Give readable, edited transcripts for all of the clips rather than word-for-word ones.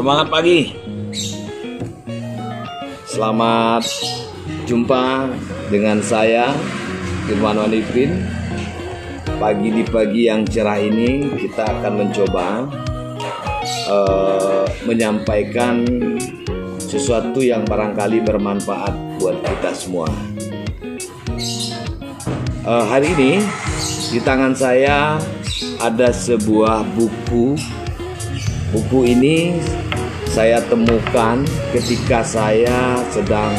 Semangat pagi. Selamat jumpa dengan saya Firman Wanipin. Pagi di pagi yang cerah ini kita akan mencoba menyampaikan sesuatu yang barangkali bermanfaat buat kita semua. Hari ini di tangan saya ada sebuah buku. Buku ini saya temukan ketika saya sedang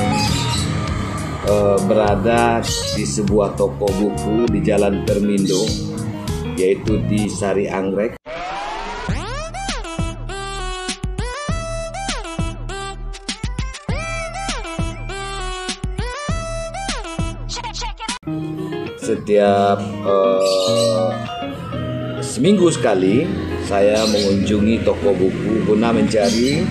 berada di sebuah toko buku di Jalan Permindo, yaitu di Sari Anggrek. Setiap seminggu sekali saya mengunjungi toko buku guna mencari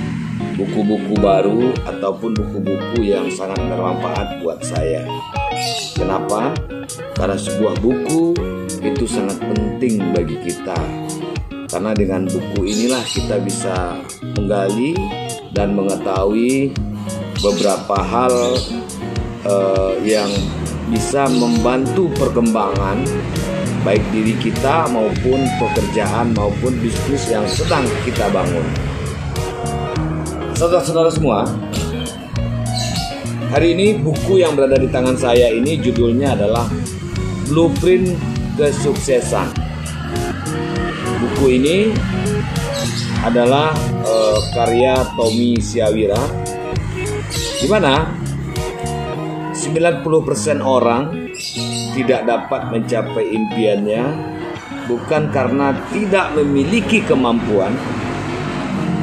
buku-buku baru ataupun buku-buku yang sangat bermanfaat buat saya. Kenapa? Karena sebuah buku itu sangat penting bagi kita. Karena dengan buku inilah kita bisa menggali dan mengetahui beberapa hal yang bisa membantu perkembangan baik diri kita maupun pekerjaan maupun bisnis yang sedang kita bangun. Saudara-saudara semua, hari ini buku yang berada di tangan saya ini judulnya adalah Blueprint Kesuksesan. Buku ini adalah karya Tommy Siawira, di mana 90% orang tidak dapat mencapai impiannya bukan karena tidak memiliki kemampuan,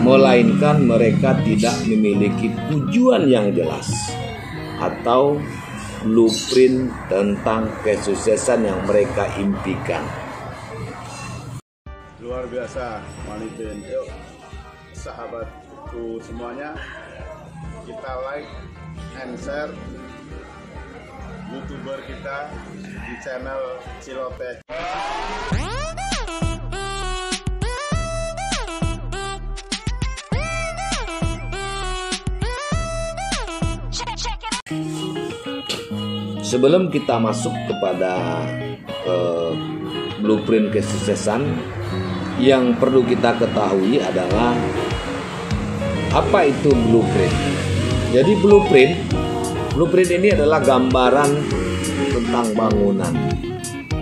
melainkan mereka tidak memiliki tujuan yang jelas atau blueprint tentang kesuksesan yang mereka impikan. Luar biasa, Wanipin. Yuk, sahabatku semuanya, kita like and share YouTuber kita di channel Ciloteh. Sebelum kita masuk kepada blueprint kesuksesan, yang perlu kita ketahui adalah apa itu blueprint. Jadi Blueprint ini adalah gambaran tentang bangunan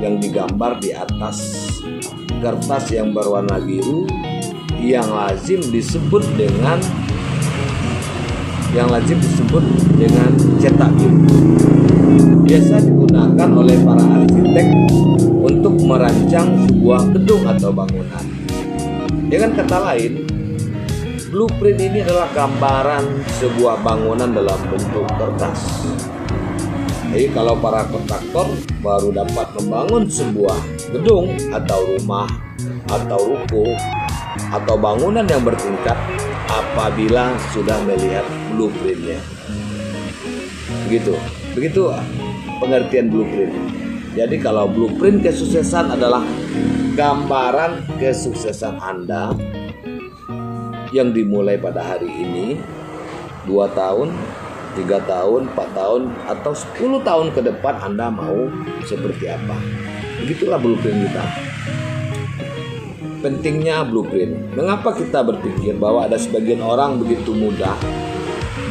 yang digambar di atas kertas yang berwarna biru yang lazim disebut dengan cetak biru. Biasa digunakan oleh para arsitek untuk merancang sebuah gedung atau bangunan. Dengan kata lain, blueprint ini adalah gambaran sebuah bangunan dalam bentuk kertas. Jadi kalau para kontraktor baru dapat membangun sebuah gedung atau rumah atau ruko atau bangunan yang bertingkat apabila sudah melihat blueprintnya. Begitu pengertian blueprint. Jadi kalau blueprint kesuksesan adalah gambaran kesuksesan Anda yang dimulai pada hari ini, 2 tahun, 3 tahun, 4 tahun, atau 10 tahun ke depan Anda mau seperti apa. Begitulah blueprint kita. Pentingnya blueprint. Mengapa kita berpikir bahwa ada sebagian orang begitu mudah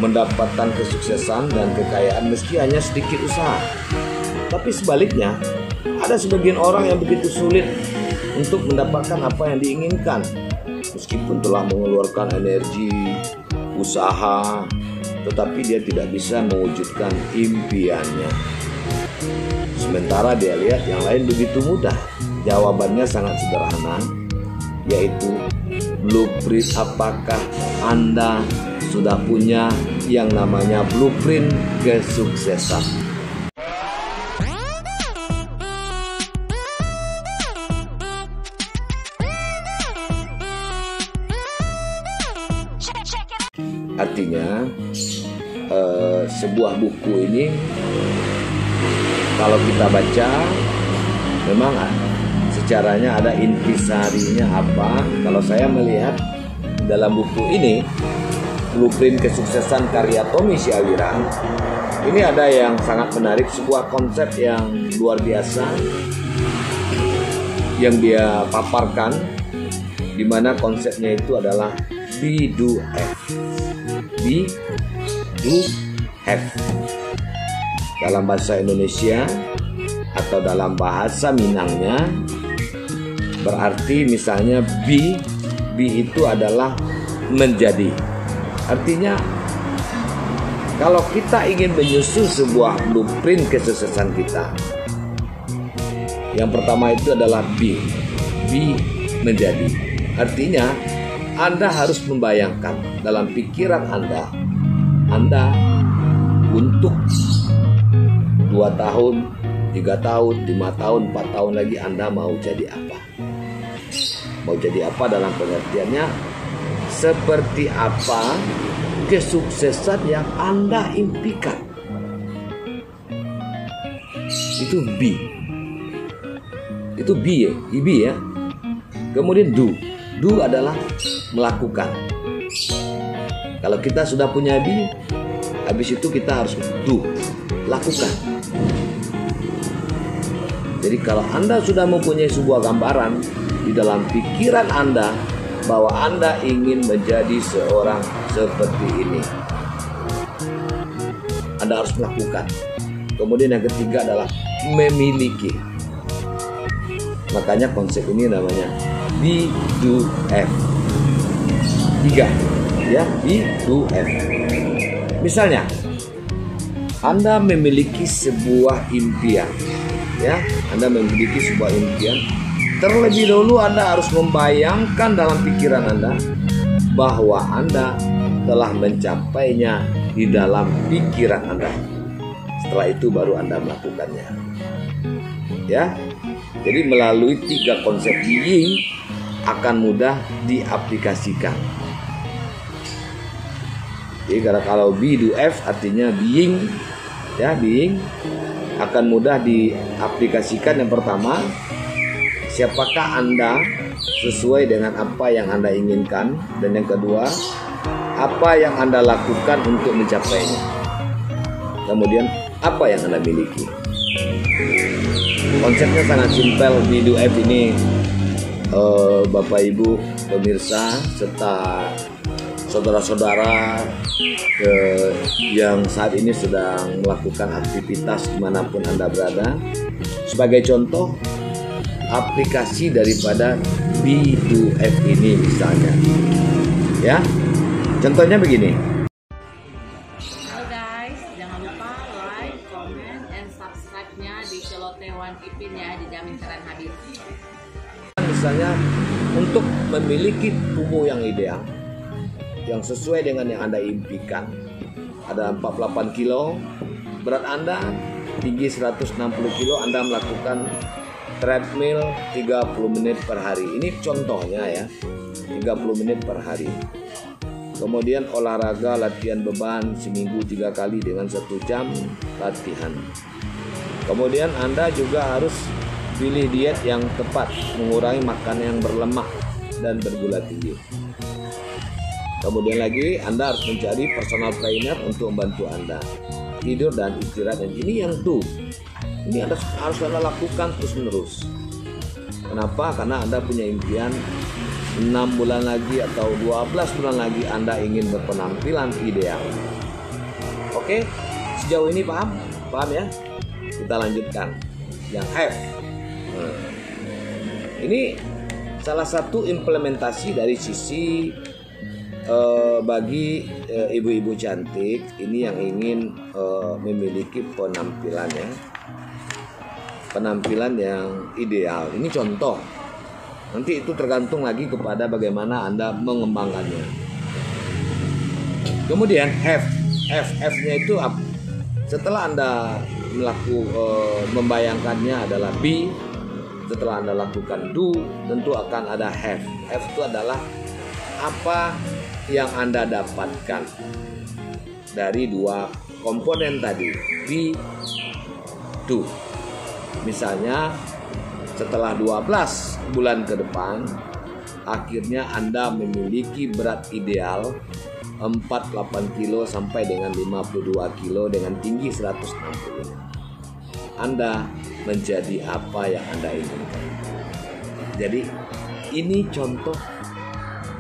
mendapatkan kesuksesan dan kekayaan meski hanya sedikit usaha? Tapi sebaliknya, ada sebagian orang yang begitu sulit untuk mendapatkan apa yang diinginkan, meskipun telah mengeluarkan energi, usaha, tetapi dia tidak bisa mewujudkan impiannya. Sementara dia lihat yang lain begitu mudah. Jawabannya sangat sederhana, yaitu blueprint. Apakah Anda sudah punya yang namanya blueprint kesuksesan? Artinya sebuah buku ini kalau kita baca memang secaranya ada intisarinya apa. Kalau saya melihat dalam buku ini, Blueprint Kesuksesan karya Tommy Syawira, ini ada yang sangat menarik, sebuah konsep yang luar biasa yang dia paparkan, di mana konsepnya itu adalah be, do, have. Be, do, have. Dalam bahasa Indonesia atau dalam bahasa Minangnya berarti misalnya be itu adalah menjadi. Artinya kalau kita ingin menyusun sebuah blueprint kesuksesan kita, yang pertama itu adalah be menjadi. Artinya Anda harus membayangkan dalam pikiran Anda untuk 2 tahun, 3 tahun, 5 tahun, 4 tahun lagi Anda mau jadi apa? Mau jadi apa dalam pengertiannya? Seperti apa kesuksesan yang Anda impikan? Itu be. Itu be ya. Kemudian do. Do adalah melakukan. Kalau kita sudah punya be, habis itu kita harus do, lakukan. Jadi kalau Anda sudah mempunyai sebuah gambaran di dalam pikiran Anda bahwa Anda ingin menjadi seorang seperti ini, Anda harus melakukan. Kemudian yang ketiga adalah memiliki. Makanya konsep ini namanya be, do, have. 3 ya, be, do, have. Misalnya Anda memiliki sebuah impian, ya, Anda memiliki sebuah impian. Terlebih dahulu Anda harus membayangkan dalam pikiran Anda bahwa Anda telah mencapainya di dalam pikiran Anda. Setelah itu baru Anda melakukannya. Ya. Jadi melalui 3 konsep being akan mudah diaplikasikan. Jadi kalau be, do, have artinya being, ya, being akan mudah diaplikasikan. Yang pertama, siapakah Anda sesuai dengan apa yang Anda inginkan, dan yang kedua, apa yang Anda lakukan untuk mencapainya. Kemudian apa yang Anda miliki. Konsepnya sangat simpel. Be, do, have ini Bapak Ibu pemirsa serta saudara-saudara yang saat ini sedang melakukan aktivitas dimanapun Anda berada, sebagai contoh aplikasi daripada be, do, have ini misalnya, ya. Contohnya begini. Halo guys, jangan lupa like, comment, and subscribe-nya di Celotewan Ipin ya, dijamin keren habis. Misalnya untuk memiliki tubuh yang ideal, yang sesuai dengan yang Anda impikan, ada 48 kilo, berat Anda tinggi 160 kilo, Anda melakukan treadmill 30 menit per hari. Ini contohnya ya, 30 menit per hari. Kemudian olahraga latihan beban seminggu 3 kali dengan 1 jam latihan. Kemudian Anda juga harus pilih diet yang tepat, mengurangi makanan yang berlemak dan bergula tinggi. Kemudian lagi Anda harus mencari personal trainer untuk membantu Anda. Tidur dan istirahat, dan ini yang do. Ini Anda harus Anda lakukan terus-menerus. Kenapa? Karena Anda punya impian 6 bulan lagi atau 12 bulan lagi Anda ingin berpenampilan ideal. Oke, sejauh ini paham? Paham ya? Kita lanjutkan yang have. Ini salah satu implementasi dari sisi bagi ibu-ibu cantik ini yang ingin memiliki penampilan yang ideal. Ini contoh. Nanti itu tergantung lagi kepada bagaimana Anda mengembangkannya. Kemudian have-nya itu setelah Anda membayangkannya adalah be, setelah Anda lakukan do, tentu akan ada have. Have itu adalah apa yang Anda dapatkan dari 2 komponen tadi, be, do. Misalnya setelah 12 bulan ke depan akhirnya Anda memiliki berat ideal 48 kilo sampai dengan 52 kilo dengan tinggi 160. Anda menjadi apa yang Anda inginkan. Jadi ini contoh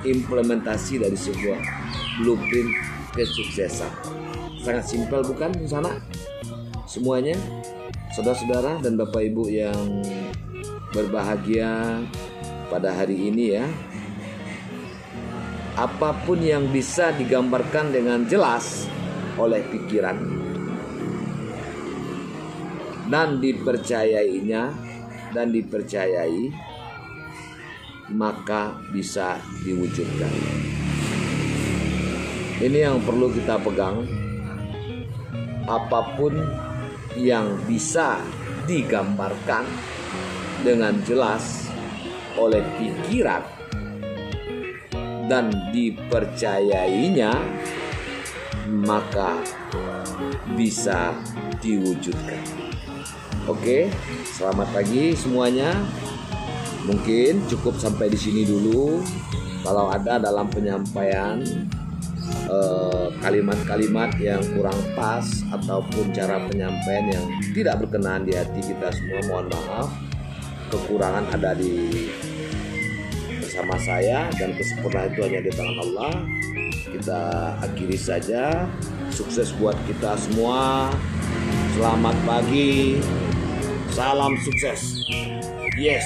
implementasi dari sebuah blueprint kesuksesan. Sangat simpel bukan di sana? Semuanya, saudara-saudara dan Bapak Ibu yang berbahagia pada hari ini ya. Apapun yang bisa digambarkan dengan jelas oleh pikiran dan dipercayainya dan dipercayai, maka bisa diwujudkan. Ini yang perlu kita pegang. Apapun yang bisa digambarkan dengan jelas oleh pikiran dan dipercayainya, maka bisa diwujudkan. Oke, selamat pagi semuanya. Mungkin cukup sampai di sini dulu. Kalau ada dalam penyampaian kalimat-kalimat yang kurang pas ataupun cara penyampaian yang tidak berkenan di hati kita semua, mohon maaf. Kekurangan ada di bersama saya dan kesempurnaan itu hanya di tangan Allah. Kita akhiri saja. Sukses buat kita semua. Selamat pagi. Salam sukses. Yes.